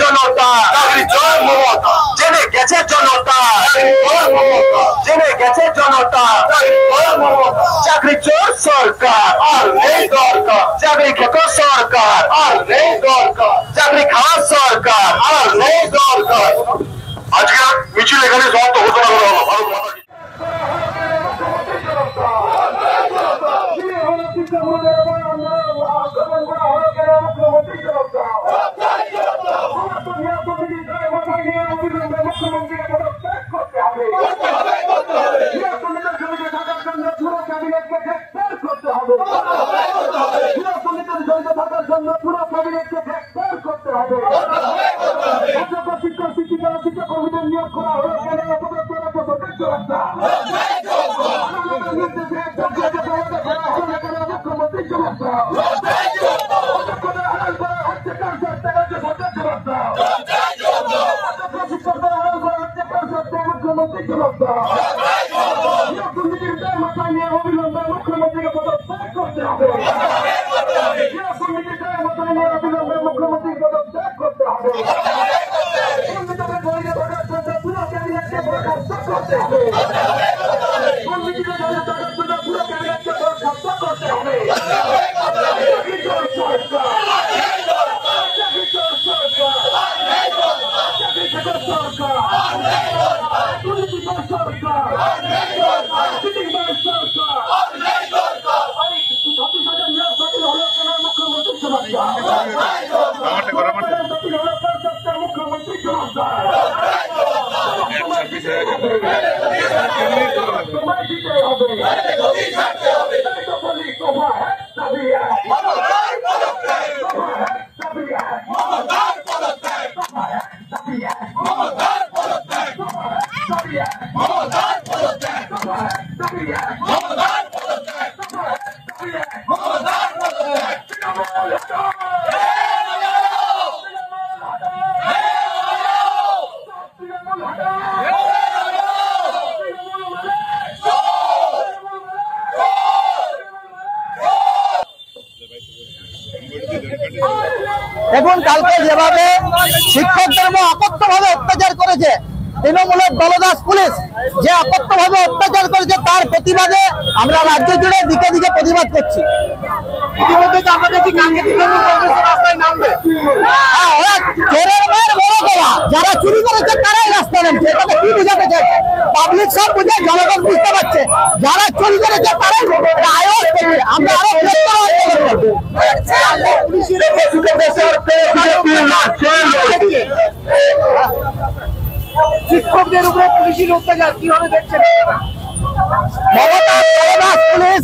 জনতা জেনে গেছে জনতা জেনে গেছে জনতা চাকরি চোর সরকার আর নেই দরকার, চাকরি খেত সরকার আর নেই দরকার, চাকরি খাওয়া সরকার আর নেই দরকার। আজকে মিছিল এখানে সমাপ্ত ঘোষণা করা হলো। ভারত মাতা কি এখন কালকে যেভাবে শিক্ষকদের অকথ্যভাবে অত্যাচার করেছে তৃণমূলের দলদাস পুলিশ, যে অকথ্যভাবে অত্যাচার করেছে তার প্রতিবাদে আমরা রাজ্য জুড়ে দিকে দিকে প্রতিবাদ করছি। ইতিমধ্যে আমরা দেখি রাস্তায় নামবে, ওরা চোরের মায়ের বড় গলা, যারা চুরি করেছে তারাই রাস্তায় নামছে। এটাকে কি বোঝাতে চাইছে? পাবলিক সব বুঝে, জনগণ বুঝতে পারছে যারা চুরি করেছে তারাই আয়োগ করবে। আমরা আরো শিক্ষকদের উপরে পুলিশের অত্যাচার কিভাবে দেখছেন? পুলিশ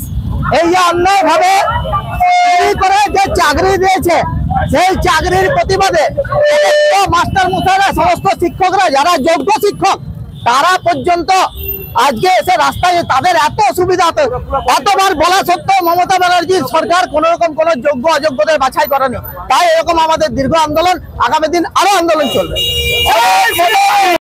এই যে অন্যায় ভাবে করে যে চাকরি দিয়েছে সেই চাকরির প্রতিবাদে মাস্টার মশাইরা, সমস্ত শিক্ষকরা যারা যোগ্য শিক্ষক তারা পর্যন্ত আজকে এসে রাস্তায়, তাদের এত অসুবিধা, এতবার বলা সত্ত্বেও মমতা ব্যানার্জির সরকার কোন রকম কোন যোগ্য অযোগ্যদের বাছাই করেনি। তাই এরকম আমাদের দীর্ঘ আন্দোলন, আগামী দিন আরো আন্দোলন চলবে।